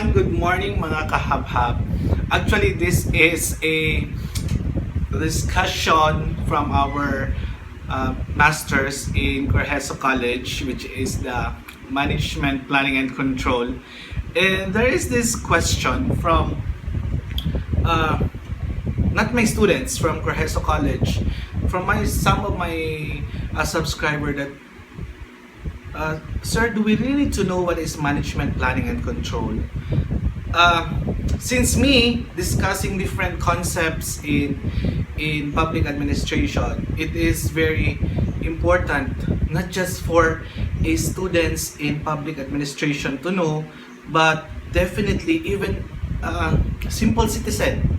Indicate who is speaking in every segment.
Speaker 1: everyone, good morning mga kahabhab. Actually, this is a discussion from our masters in Hierarchical College, which is the Management, Planning and Control. And there is this question from not my students from Hierarchical College, from some of my subscriber that sir, do we really need to know what is management, planning, and control? Since me discussing different concepts in public administration, it is very important not just for a students in public administration to know, but definitely even simple citizen,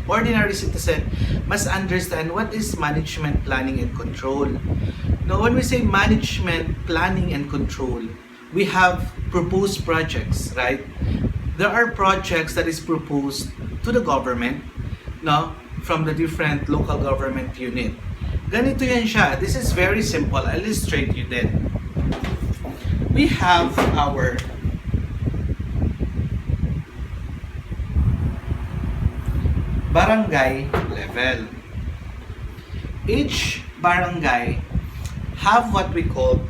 Speaker 1: ordinary citizen must understand what is management, planning, and control. Now, when we say management, planning, and control, we have proposed projects, right? There are projects that is proposed to the government, no, from the different local government unit. Ganito yan siya. This is very simple. I'll illustrate you then. We have our barangay level. Each barangay have what we call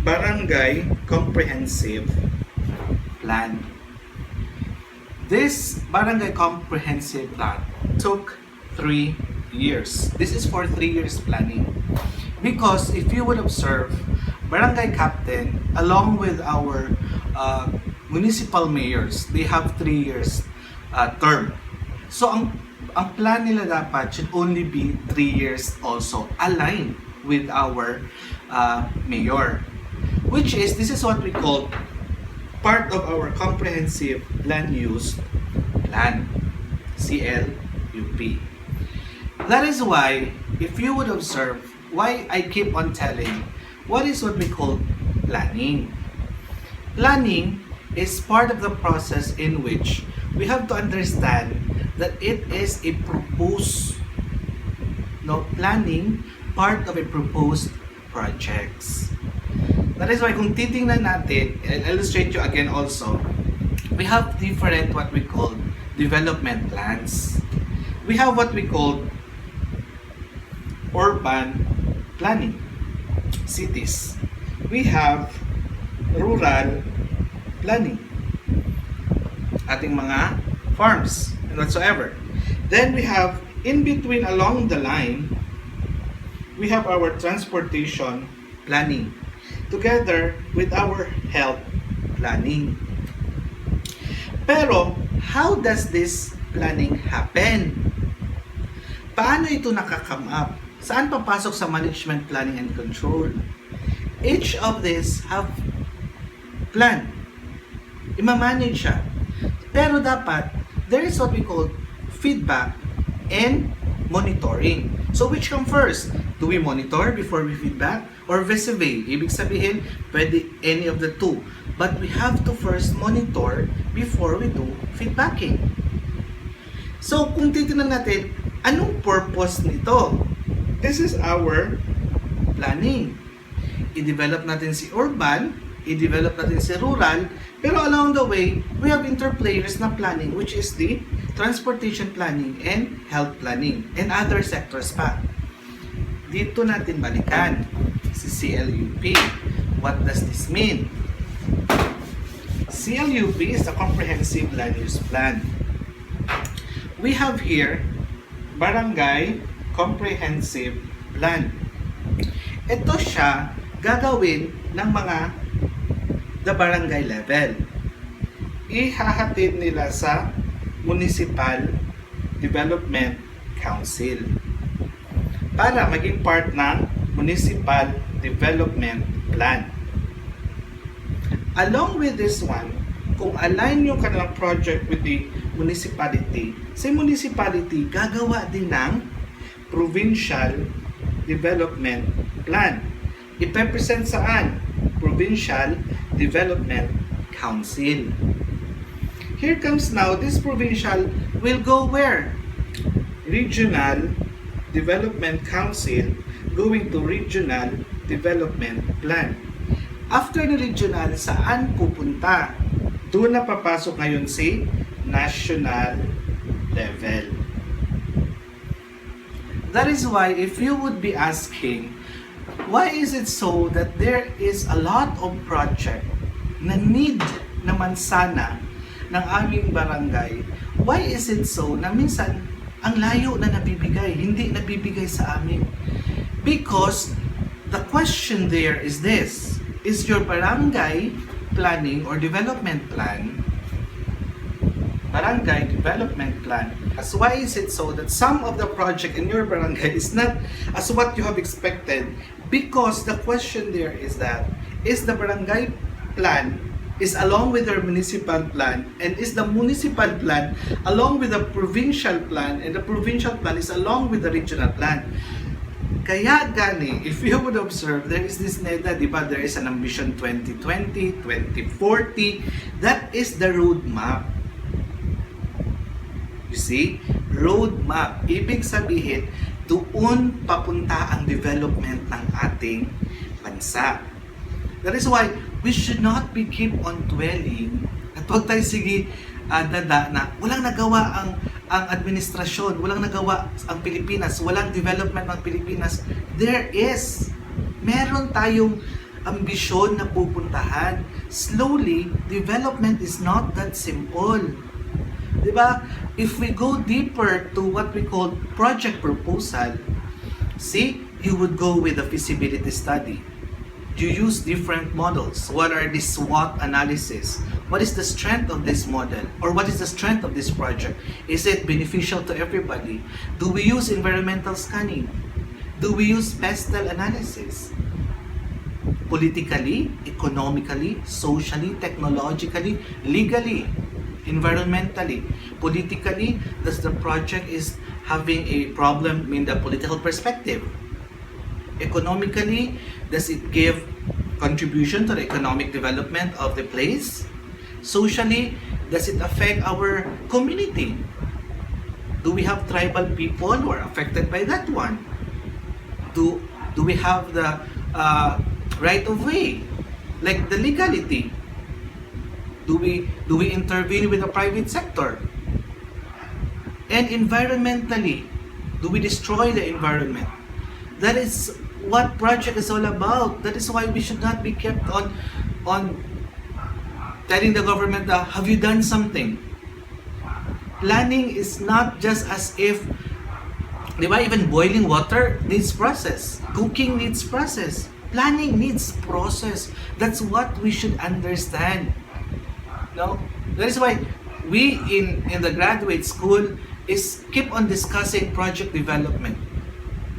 Speaker 1: barangay comprehensive plan. This barangay comprehensive plan took 3 years. This is for 3 years planning. Because if you would observe, barangay captain along with our municipal mayors, they have 3 years term. So ang plan nila dapat should only be 3 years also, aligned with our mayor. Which is, this is what we call part of our comprehensive land use plan, CLUP. That is why, if you would observe, why I keep on telling, what is what we call planning? Planning is part of the process in which we have to understand that it is a proposed, planning, part of a proposed projects. That is why kung titingnan natin, I'll illustrate you again also, we have different what we call development plans. We have what we call urban planning, cities. We have rural planning, ating mga farms and whatsoever. Then we have in between along the line, we have our transportation planning together with our health planning. Pero how does this planning happen? Paano ito nakakam up? Saan papasok sa management, planning, and control? Each of these have plan. Ima-manage siya. Pero dapat, there is what we call feedback and monitoring. So which come first? Do we monitor before we feedback? Or vice versa? Ibig sabihin, pwede any of the two. But we have to first monitor before we do feedbacking. So kung titignan natin, anong purpose nito? This is our planning. I-develop natin si urban, i-develop natin si rural, pero along the way, we have interplayers na planning, which is the transportation planning and health planning and other sectors pa. Dito natin balikan si CLUP. What does this mean? CLUP is a comprehensive land use plan. We have here barangay comprehensive plan. Ito siya gagawin ng mga the barangay level. Ihahatid nila sa Municipal Development Council para maging part ng Municipal Development Plan. Along with this one, kung align yung kanilang project with the municipality, si municipality gagawa din ng Provincial Development Plan. Ipe-present saan? Provincial Development Council. Here comes now, this provincial will go where? Regional Development Council going to Regional Development Plan. After the regional, saan pupunta? Doon na papasok ngayon si national level. That is why if you would be asking, why is it so that there is a lot of project na need naman sana ng aming barangay? Why is it so na minsan ang layo na nabibigay, hindi nabibigay sa amin? Because the question there is this: is your barangay planning or development plan, barangay development plan, as why is it so that some of the project in your barangay is not as what you have expected? Because the question there is that, is the barangay plan is along with their municipal plan, and is the municipal plan along with the provincial plan, and the provincial plan is along with the regional plan. Kaya gani, if you would observe, there is this NEDA, di ba? There is an ambition 2020, 2040. That is the roadmap. You see? Roadmap. Ibig sabihin, doon papunta ang development ng ating bansa. That is why we should not be keep on dwelling at huwag tayo sige dada na walang nagawa ang administrasyon, walang nagawa ang Pilipinas, walang development ng Pilipinas. There is. Meron tayong ambisyon na pupuntahan. Slowly, development is not that simple. Diba? If we go deeper to what we call project proposal, see, you would go with a feasibility study. You use different models. What are the SWOT analysis? What is the strength of this model? Or what is the strength of this project? Is it beneficial to everybody? Do we use environmental scanning? Do we use pestle analysis? Politically, economically, socially, technologically, legally, environmentally, politically, does the project is having a problem in the political perspective? Economically, does it give contribution to the economic development of the place? Socially, does it affect our community? Do we have tribal people who are affected by that one? Do we have the right of way, like the legality? Do we intervene with the private sector? And environmentally, do we destroy the environment? That is what project is all about. That is why we should not be kept on telling the government, have you done something? Planning is not just as if, di ba, even boiling water needs process. Cooking needs process. Planning needs process. That's what we should understand. No? That is why we in the graduate school is keep on discussing project development,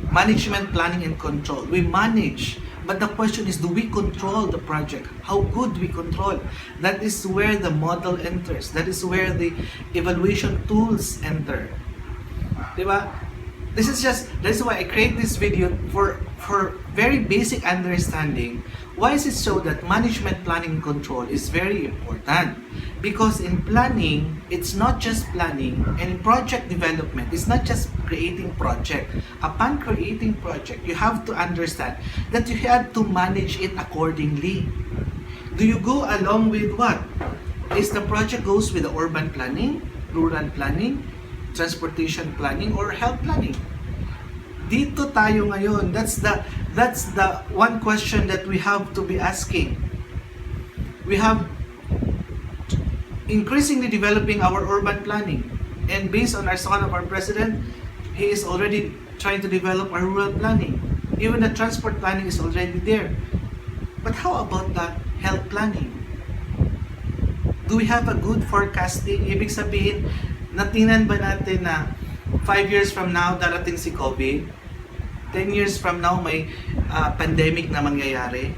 Speaker 1: management, planning, and control. We manage, but the question is, do we control the project? How good we control? That is where the model enters. That is where the evaluation tools enter. Diba? That's why I create this video for very basic understanding. Why is it so that management, planning, and control is very important? Because in planning, it's not just planning, and in project development, it's not just creating project. Upon creating project, you have to understand that you have to manage it accordingly. Do you go along with what? Is the project goes with the urban planning, rural planning, transportation planning, or health planning? Dito tayo ngayon. That's the one question that we have to be asking. We have increasingly developing our urban planning, and based on our son of our president, he is already trying to develop our rural planning. Even the transport planning is already there. But how about the health planning? Do we have a good forecasting? Ibig sabihin, natingnan ba natin na 5 years from now darating si COVID? 10 years from now may pandemic na mangyayari?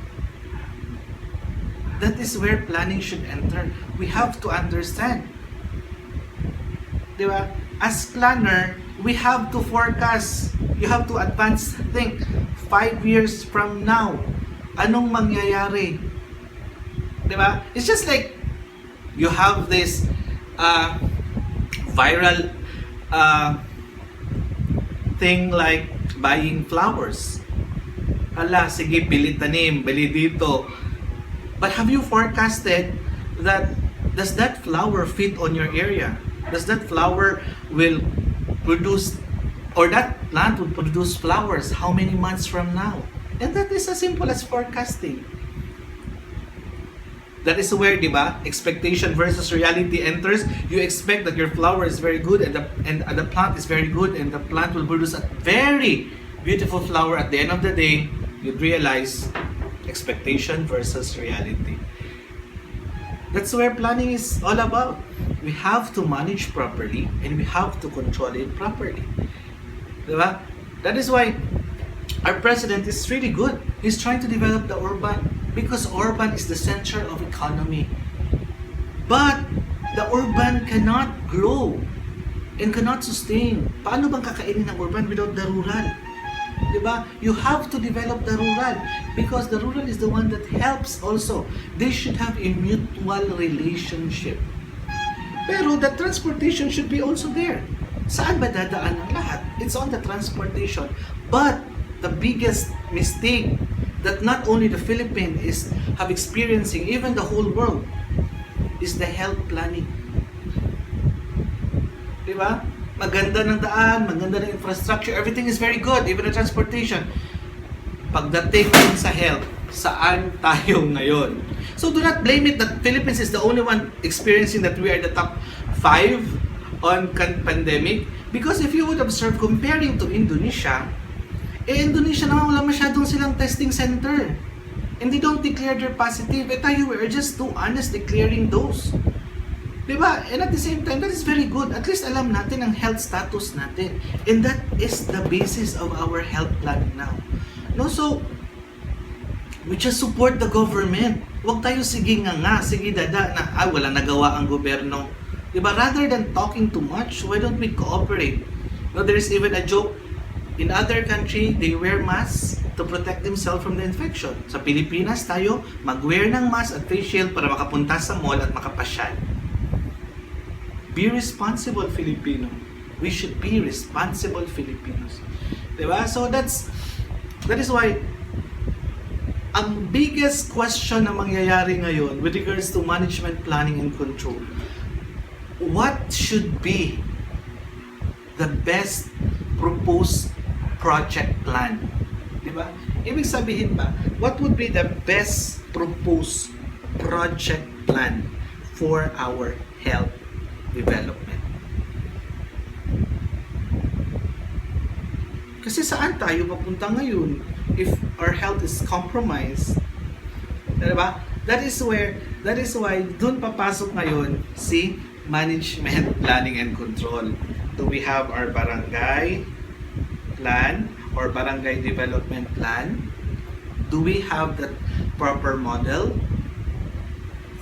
Speaker 1: That is where planning should enter. We have to understand. Diba? As planner, we have to forecast. You have to advance think. 5 years from now, anong mangyayari? Diba? It's just like you have this viral thing like buying flowers. Hala, sige, bili tanim, bili dito. But have you forecasted that Does that flower fit on your area? Does that flower will produce, or that plant will produce flowers how many months from now? And that is as simple as forecasting. That is where, di ba, expectation versus reality enters. You expect that your flower is very good and the plant is very good and the plant will produce a very beautiful flower. At the end of the day, you'd realize expectation versus reality. That's where planning is all about. We have to manage properly and we have to control it properly. Di ba? That is why our president is really good. He's trying to develop the urban, because urban is the center of economy. But the urban cannot grow and cannot sustain. Paano bang kakainin ng urban without the rural? Diba? You have to develop the rural because the rural is the one that helps also. They should have a mutual relationship. Pero the transportation should be also there. Saan ba dadaan ang lahat? It's on the transportation. But the biggest mistake that not only the Philippines have experiencing, even the whole world, is the health planning. Diba? Maganda ng daan, maganda ng infrastructure, everything is very good, even the transportation. Pagdating din sa health, saan tayo ngayon? So do not blame it that Philippines is the only one experiencing that we are the top 5 on pandemic. Because if you would observe, comparing to Indonesia, Indonesia naman wala masyadong silang testing center. And they don't declare their positive. Tayo, we are just too honest declaring those. Diba? And at the same time, that is very good. At least alam natin ang health status natin. And that is the basis of our health plan now. No, so, we just support the government. Huwag tayo sige nga, sige dada na, wala nagawa ang gobyerno. Diba? Rather than talking too much, why don't we cooperate? No, there is even a joke. In other country, they wear masks to protect themselves from the infection. Sa Pilipinas, tayo mag-wear ng mask at face shield para makapunta sa mall at makapasyal. Be responsible, Filipino. We should be responsible Filipinos. Diba? So that is why ang biggest question na mangyayari ngayon with regards to management planning and control, what should be the best proposed project plan? Diba? Ibig sabihin ba, what would be the best proposed project plan for our health development? Kasi saan tayo papunta ngayon if our health is compromised? Diba? That is why doon papasok ngayon si management planning and control. Do we have our barangay plan or barangay development plan? Do we have the proper model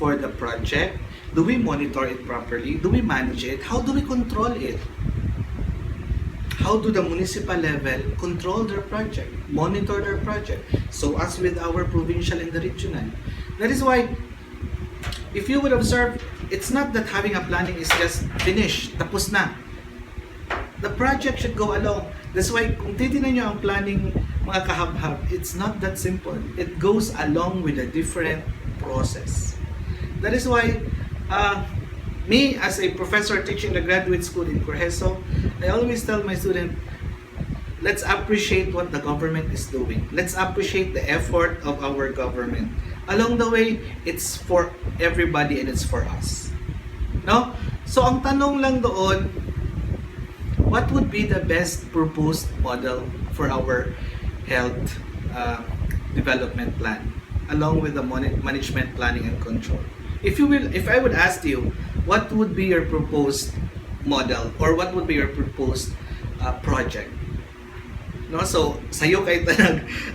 Speaker 1: for the project? Do we monitor it properly? Do we manage it? How do we control it? How do the municipal level control their project, monitor their project? So as with our provincial and the regional. That is why, if you would observe, it's not that having a planning is just finished, tapos na. The project should go along. That's why, kung titignan nyo ang planning, mga kahabhab, it's not that simple. It goes along with a different process. That is why, me as a professor teaching the graduate school in Corheso, I always tell my student, let's appreciate what the government is doing. Let's appreciate the effort of our government. Along the way, it's for everybody and it's for us. No? So, ang tanong lang doon, what would be the best proposed model for our health development plan, along with the management planning and control? If I would ask you, what would be your proposed model or what would be your proposed project? No, so sayo kayo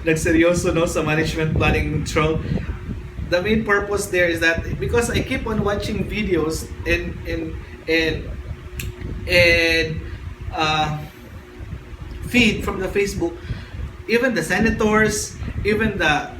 Speaker 1: nagseryoso no sa management planning and control. The main purpose there is that because I keep on watching videos and feed from the Facebook, even the senators, even the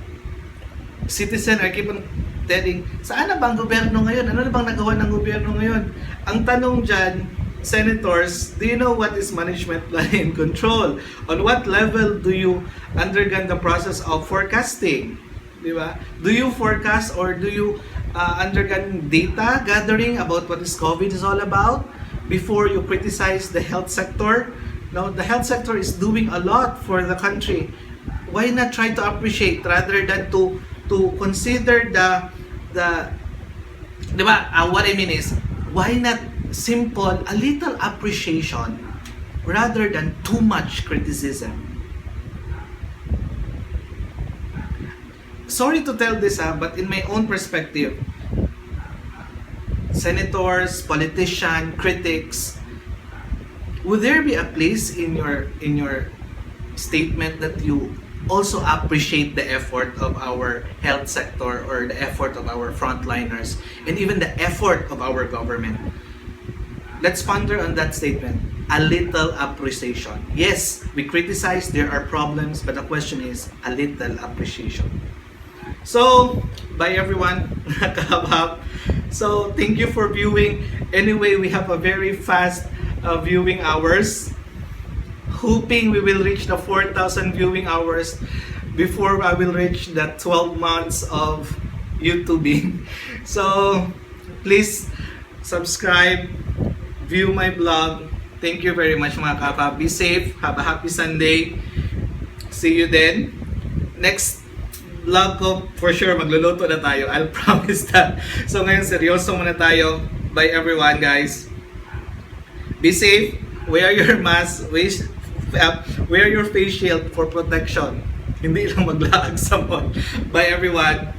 Speaker 1: citizen are keep on telling, saan na bang gobyerno ngayon? Ano na bang nagawa ng gobyerno ngayon? Ang tanong dyan, senators, do you know what is management planning and control? On what level do you undergo the process of forecasting? Di ba? Do you forecast or do you undergo data gathering about what this COVID is all about before you criticize the health sector? No, the health sector is doing a lot for the country. Why not try to appreciate rather than to consider the di ba? What I mean is, why not simple, a little appreciation rather than too much criticism? Sorry to tell this, but in my own perspective, senators, politicians, critics, would there be a place in your statement that you also appreciate the effort of our health sector or the effort of our frontliners and even the effort of our government? Let's ponder on that statement. A little appreciation. Yes, we criticize, there are problems, but the question is a little appreciation. So, bye everyone. Nakahab. So, thank you for viewing. Anyway, we have a very fast viewing hours. Hoping we will reach the 4,000 viewing hours before I will reach the 12 months of YouTubing. So, please subscribe, view my blog. Thank you very much mga kapa. Be safe. Have a happy Sunday. See you then. Next vlog ko, for sure, magluluto na tayo. I'll promise that. So ngayon, seryoso muna tayo. Bye everyone, guys. Be safe. Wear your mask. Wear your face shield for protection. Hindi lang maglaag sa mall. Bye everyone.